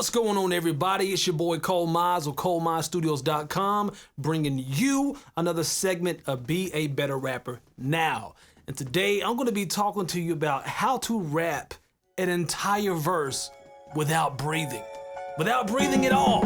What's going on, everybody? It's your boy ColeMize of ColeMizeStudios.com, bringing you another segment of Be a Better Rapper Now. And today I'm going to be talking to you about how to rap an entire verse without breathing. Without breathing at all.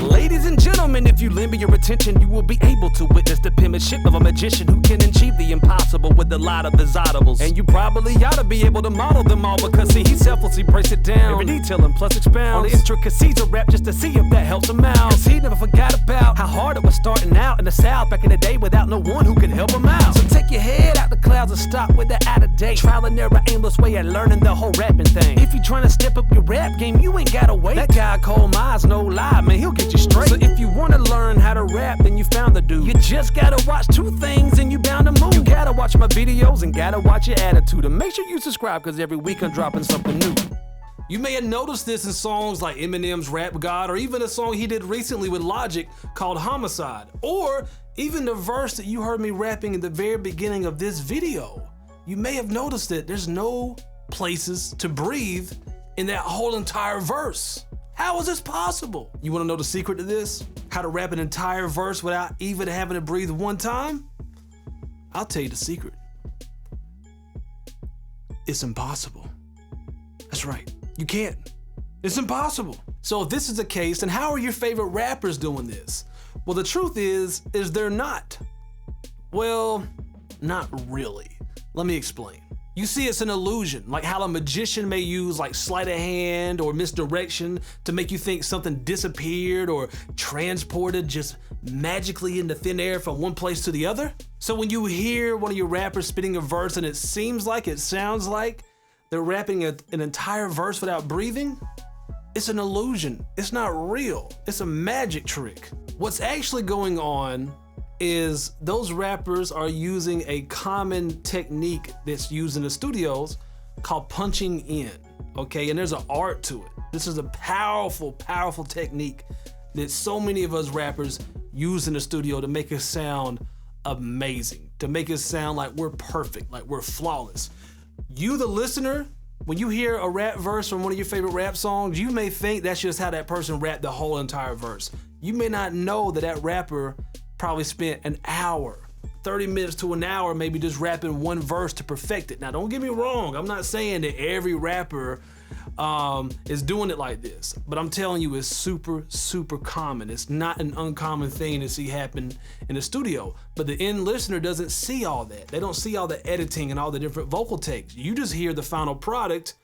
Ladies and gentlemen, if you lend me your attention, you will be able to witness the penmanship of a magician who can achieve the impossible with a lot of his audibles. And you probably ought to be able to model them all, because see, he selflessly breaks it down, every detail and plus expounds on the intricacies of rap, just to see if that helps him out. Cause he never forgot about how hard it was starting out in the South back in the day without no one who could help him out. So take your head out the clouds and stop with the out-of-date trial and error, aimless way at learning the whole rapping thing. If you trying to step up your rap game, you ain't gotta wait. That guy ColeMize, no lie, man, he'll get you straight. So if you wanna learn how to rap, then you found the dude. You just gotta watch two things and you bound to move. You gotta watch my videos and gotta watch your attitude. And make sure you subscribe, cause every week I'm dropping something new. You may have noticed this in songs like Eminem's Rap God, or even a song he did recently with Logic called Homicide, or even the verse that you heard me rapping in the very beginning of this video. You may have noticed that there's no places to breathe in that whole entire verse. How is this possible? You wanna know the secret to this? How to rap an entire verse without even having to breathe one time? I'll tell you the secret. It's impossible. That's right, you can't. It's impossible. So if this is the case, then how are your favorite rappers doing this? Well, the truth is they're not. Well, not really. Let me explain. You see, it's an illusion, like how a magician may use like sleight of hand or misdirection to make you think something disappeared or transported just magically into thin air from one place to the other. So when you hear one of your rappers spitting a verse and it sounds like they're rapping an entire verse without breathing, it's an illusion. It's not real. It's a magic trick. What's actually going on is those rappers are using a common technique that's used in the studios called punching in, okay? And there's an art to it. This is a powerful, powerful technique that so many of us rappers use in the studio to make us sound amazing, to make us sound like we're perfect, like we're flawless. You, the listener, when you hear a rap verse from one of your favorite rap songs, you may think that's just how that person rapped the whole entire verse. You may not know that that rapper probably spent an hour, 30 minutes to an hour, maybe just rapping one verse to perfect it. Now, don't get me wrong. I'm not saying that every rapper is doing it like this, but I'm telling you it's super, super common. It's not an uncommon thing to see happen in the studio, but the end listener doesn't see all that. They don't see all the editing and all the different vocal takes. You just hear the final product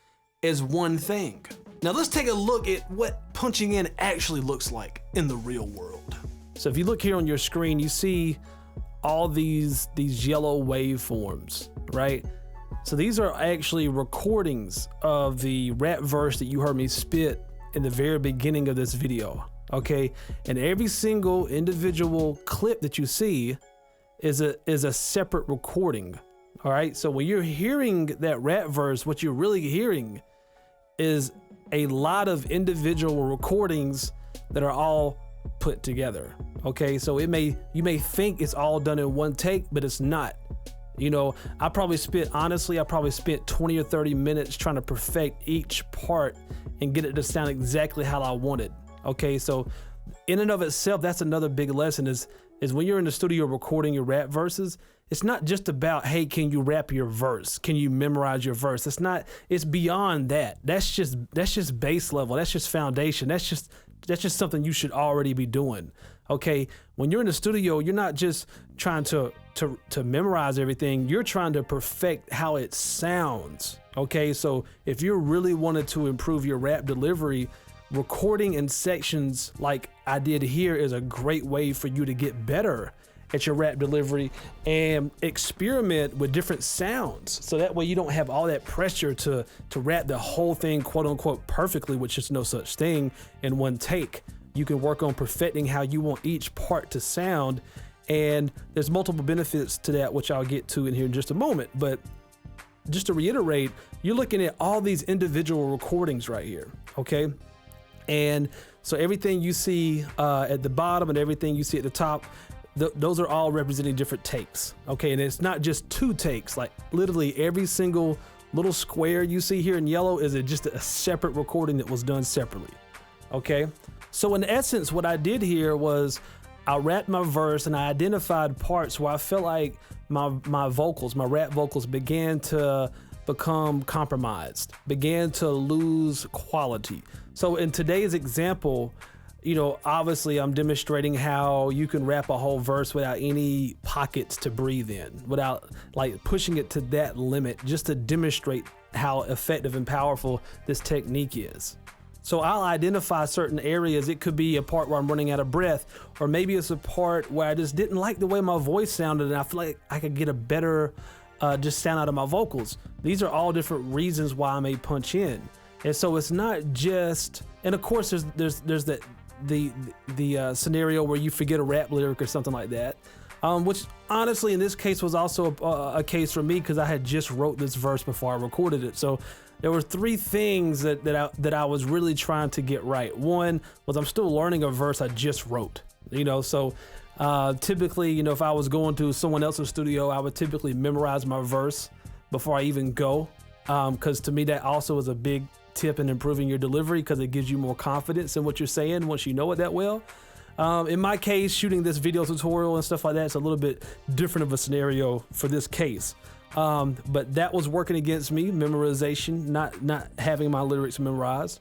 as one thing. Now, let's take a look at what punching in actually looks like in the real world. So if you look here on your screen, you see all these yellow waveforms, right? So these are actually recordings of the rap verse that you heard me spit in the very beginning of this video, okay? And every single individual clip that you see is a separate recording, all right? So when you're hearing that rap verse, what you're really hearing is a lot of individual recordings that are all put together, okay? So you may think it's all done in one take, but it's not. You know, I probably spent 20 or 30 minutes trying to perfect each part and get it to sound exactly how I wanted, okay? So in and of itself, that's another big lesson is when you're in the studio recording your rap verses, it's not just about, hey, can you rap your verse? Can you memorize your verse? It's beyond that. That's just base level. That's just foundation. That's just something you should already be doing, okay? When you're in the studio, you're not just trying to memorize everything. You're trying to perfect how it sounds, okay? So if you really wanted to improve your rap delivery, recording in sections like I did here is a great way for you to get better at your rap delivery and experiment with different sounds. So that way you don't have all that pressure to rap the whole thing, quote unquote, perfectly, which is no such thing, in one take. You can work on perfecting how you want each part to sound. And there's multiple benefits to that, which I'll get to in here in just a moment. But just to reiterate, you're looking at all these individual recordings right here, okay? And so everything you see at the bottom and everything you see at the top, those are all representing different takes, okay? And it's not just two takes, like literally every single little square you see here in yellow is just a separate recording that was done separately, Okay, so in essence, what I did here was I rapped my verse and I identified parts where I felt like my vocals, my rap vocals began to become compromised, began to lose quality. So in today's example, you know, obviously I'm demonstrating how you can rap a whole verse without any pockets to breathe in, without like pushing it to that limit, just to demonstrate how effective and powerful this technique is. So I'll identify certain areas. It could be a part where I'm running out of breath, or maybe it's a part where I just didn't like the way my voice sounded and I feel like I could get a better just sound out of my vocals. These are all different reasons why I may punch in. And so it's not just, and of course there's the scenario where you forget a rap lyric or something like that, which honestly in this case was also a case for me because I had just wrote this verse before I recorded it. So there were three things that I was really trying to get right. One was I'm still learning a verse I just wrote, you know, so typically, you know, if I was going to someone else's studio, I would typically memorize my verse before I even go, because to me that also is a big tip in improving your delivery, because it gives you more confidence in what you're saying once you know it that well. In my case, shooting this video tutorial and stuff like that, it's a little bit different of a scenario for this case. But that was working against me, memorization, not having my lyrics memorized.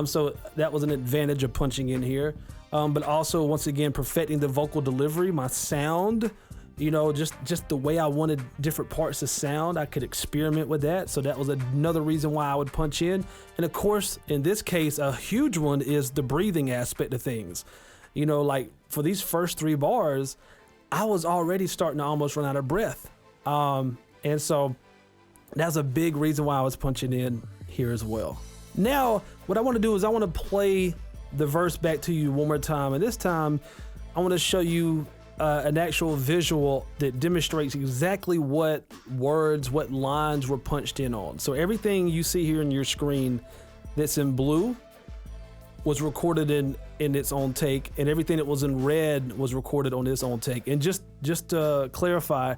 So that was an advantage of punching in here. But also, once again, perfecting the vocal delivery, my sound, you know, just the way I wanted different parts to sound, I could experiment with that. So that was another reason why I would punch in. And of course, in this case, a huge one is the breathing aspect of things. You know, like for these first 3 bars, I was already starting to almost run out of breath. And so that's a big reason why I was punching in here as well. Now, what I want to do is I want to play the verse back to you one more time. And this time, I want to show you an actual visual that demonstrates exactly what words, what lines were punched in on. So everything you see here in your screen that's in blue was recorded in its own take, and everything that was in red was recorded on its own take. And just to clarify,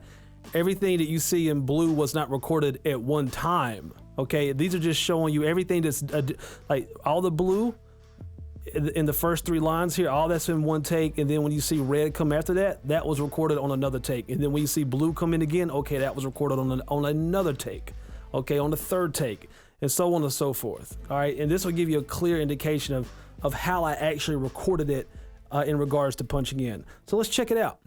everything that you see in blue was not recorded at one time, okay? These are just showing you everything that's like all the blue in the first 3 lines here, all that's in one take. And then when you see red come after that, that was recorded on another take. And then when you see blue come in again, okay, that was recorded on another take, okay, on the 3rd take, and so on and so forth. All right, and this will give you a clear indication of how I actually recorded it in regards to punching in. So let's check it out.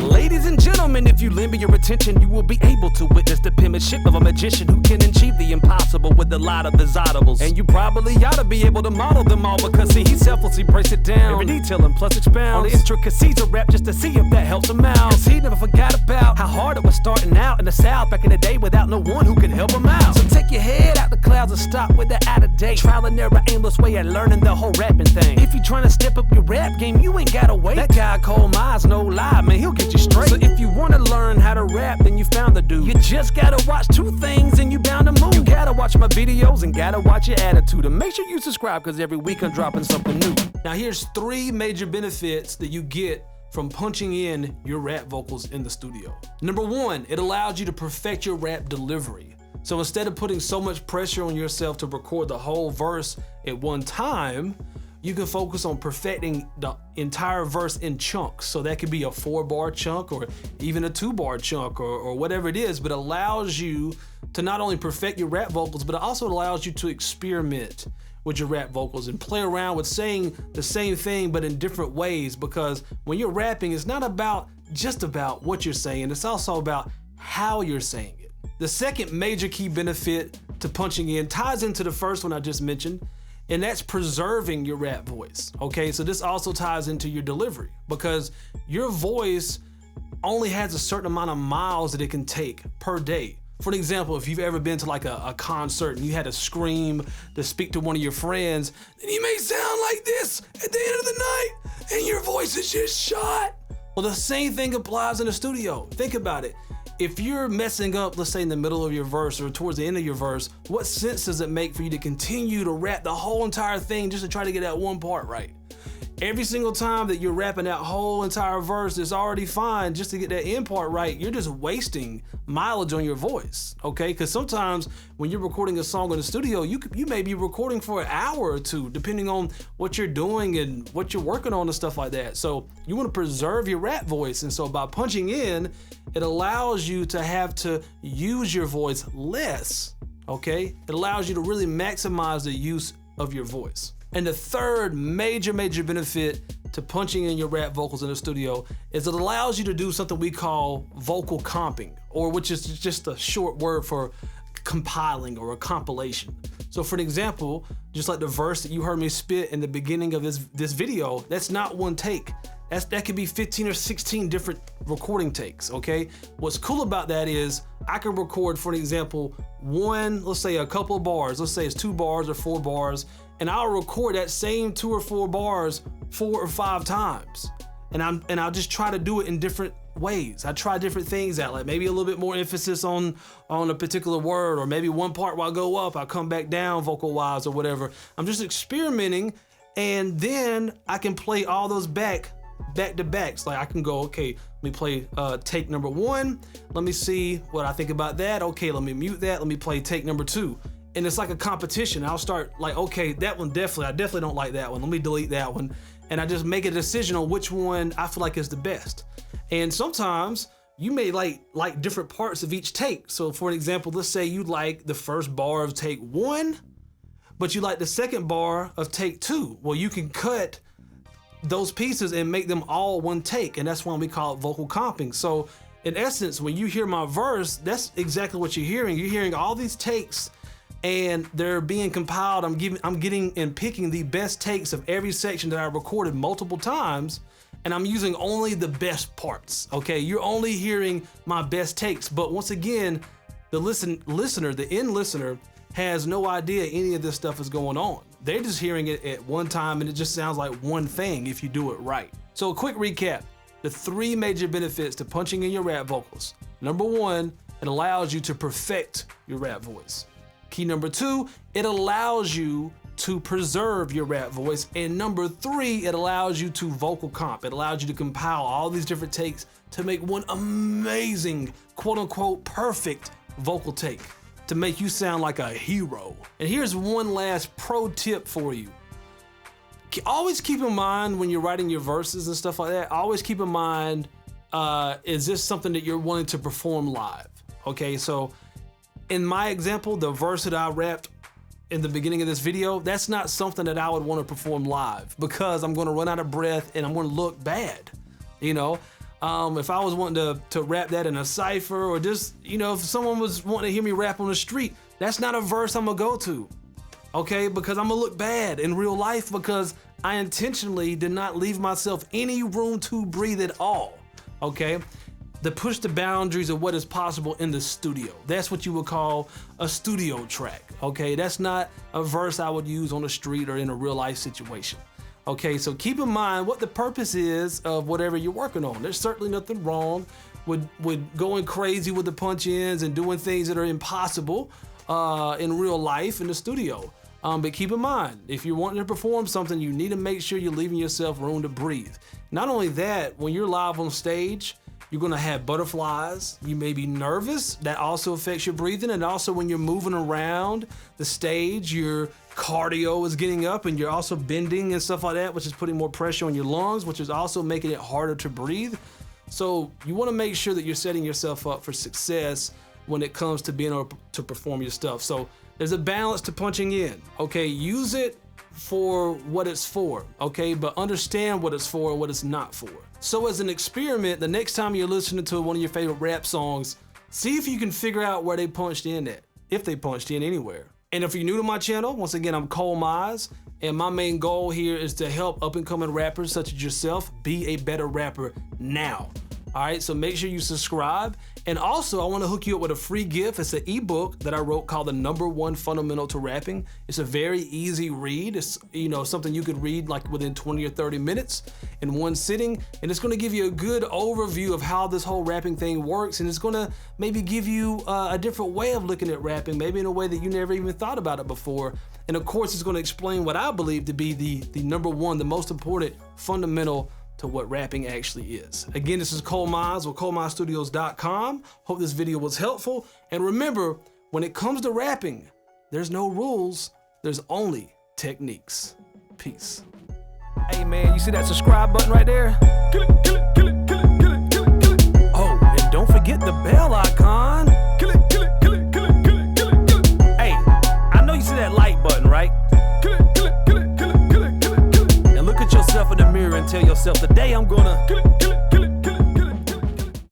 Ladies and gentlemen, if you lend me your attention, you will be able to witness the penmanship of a magician who can achieve the impossible with a lot of his audibles. And you probably ought to be able to model them all, because see, he selflessly breaks it down, every detail and plus expounds on the intricacies of rap, just to see if that helps him out. Cause he never forgot about how hard it was starting out in the South back in the day without no one who could help him out. So take your head out the clouds and stop with the out-of-date trial and error, aimless way at learning the whole rapping thing. If you trying to step up your rap game, you ain't gotta wait. That guy ColeMize, no lie, man, he'll get you straight. So if you wanna learn how to rap, then you found the dude. You just gotta watch 2 things and you bound to move. You gotta watch my videos and gotta watch your attitude. And make sure you subscribe, cause every week I'm dropping something new. Now here's 3 major benefits that you get from punching in your rap vocals in the studio. Number 1, it allows you to perfect your rap delivery. So instead of putting so much pressure on yourself to record the whole verse at one time, you can focus on perfecting the entire verse in chunks. So that could be a 4-bar chunk or even a 2-bar chunk or whatever it is, but allows you to not only perfect your rap vocals, but it also allows you to experiment with your rap vocals and play around with saying the same thing but in different ways, because when you're rapping, it's not just about what you're saying, it's also about how you're saying it. The second major key benefit to punching in ties into the first one I just mentioned, and that's preserving your rap voice, okay? So this also ties into your delivery, because your voice only has a certain amount of miles that it can take per day. For an example, if you've ever been to like a concert and you had to scream to speak to one of your friends, then you may sound like this at the end of the night and your voice is just shot. Well, the same thing applies in the studio. Think about it. If you're messing up, let's say in the middle of your verse or towards the end of your verse, what sense does it make for you to continue to rap the whole entire thing just to try to get that one part right? every single time that you're rapping that whole entire verse that's already fine just to get that end part right, you're just wasting mileage on your voice, okay? Because sometimes when you're recording a song in the studio, you may be recording for an hour or two, depending on what you're doing and what you're working on and stuff like that. So you want to preserve your rap voice, and so by punching in, it allows you to have to use your voice less, okay? It allows you to really maximize the use of your voice. And the third major benefit to punching in your rap vocals in the studio is it allows you to do something we call vocal comping, or which is just a short word for compiling or a compilation. So for an example, just like the verse that you heard me spit in the beginning of this video, that's not one take. That could be 15 or 16 different recording takes, okay? What's cool about that is I can record, for an example, let's say a couple of bars, let's say it's 2 bars or 4 bars, and I'll record that same 2 or 4 bars 4 or 5 times. And I'll just try to do it in different ways. I try different things out, like maybe a little bit more emphasis on a particular word, or maybe one part will go up, I'll come back down vocal wise or whatever. I'm just experimenting, and then I can play all those back to backs. Like I can go, okay, let me play take number 1. Let me see what I think about that. Okay, let me mute that. Let me play take number 2. And it's like a competition. I'll start like, okay, that one I definitely don't like that one. Let me delete that one. And I just make a decision on which one I feel like is the best. And sometimes you may like different parts of each take. So for an example, let's say you like the first bar of take 1, but you like the second bar of take 2. Well, you can cut those pieces and make them all one take. And that's why we call it vocal comping. So in essence, when you hear my verse, that's exactly what you're hearing. You're hearing all these takes, and they're being compiled. I'm getting and picking the best takes of every section that I recorded multiple times, and I'm using only the best parts, okay? You're only hearing my best takes, but once again, the end listener has no idea any of this stuff is going on. They're just hearing it at one time, and it just sounds like one thing if you do it right. So a quick recap, the 3 major benefits to punching in your rap vocals. Number 1, it allows you to perfect your rap voice. Key number 2, it allows you to preserve your rap voice. And number 3, it allows you to vocal comp. It allows you to compile all these different takes to make one amazing, quote unquote, perfect vocal take to make you sound like a hero. And here's one last pro tip for you. Always keep in mind when you're writing your verses and stuff like that, always keep in mind, is this something that you're wanting to perform live? Okay, so in my example, the verse that I rapped in the beginning of this video, that's not something that I would want to perform live because I'm going to run out of breath and I'm going to look bad. You know, if I was wanting to rap that in a cypher, or just, you know, if someone was wanting to hear me rap on the street, that's not a verse I'm going to go to. Okay, because I'm going to look bad in real life because I intentionally did not leave myself any room to breathe at all. Okay. To push the boundaries of what is possible in the studio. That's what you would call a studio track, okay? That's not a verse I would use on the street or in a real life situation. Okay, so keep in mind what the purpose is of whatever you're working on. There's certainly nothing wrong with going crazy with the punch-ins and doing things that are impossible in real life in the studio. But keep in mind, if you're wanting to perform something, you need to make sure you're leaving yourself room to breathe. Not only that, when you're live on stage, you're gonna have butterflies. You may be nervous. That also affects your breathing. And also when you're moving around the stage, your cardio is getting up and you're also bending and stuff like that, which is putting more pressure on your lungs, which is also making it harder to breathe. So you wanna make sure that you're setting yourself up for success when it comes to being able to perform your stuff. So there's a balance to punching in, okay? Use it for what it's for, okay? But understand what it's for and what it's not for. So as an experiment, the next time you're listening to one of your favorite rap songs, see if you can figure out where they punched in at, if they punched in anywhere. And if you're new to my channel, once again, I'm ColeMize, and my main goal here is to help up-and-coming rappers such as yourself be a better rapper now. All right, so make sure you subscribe. And also, I want to hook you up with a free gift. It's an ebook that I wrote called The Number One Fundamental to Rapping. It's a very easy read. It's something you could read like within 20 or 30 minutes in one sitting. And it's going to give you a good overview of how this whole rapping thing works. And it's going to maybe give you a different way of looking at rapping, maybe in a way that you never even thought about it before. And of course, it's going to explain what I believe to be the number one, the most important fundamental to what rapping actually is. Again, this is ColeMize with ColeMizeStudios.com. Hope this video was helpful. And remember, when it comes to rapping, there's no rules, there's only techniques. Peace. Hey man, you see that subscribe button right there? Kill it, kill it, kill it, kill it, kill it, kill it, kill it. Oh, and don't forget the bell icon. Kill it, kill it, kill it, kill it, kill it, kill it, kill it. Hey, I know you see that like button, right? Kill it, kill it, kill it, kill it, kill it, kill it, kill it. And look at yourself in the mirror and tell yourself, today I'm gonna kill it, kill it.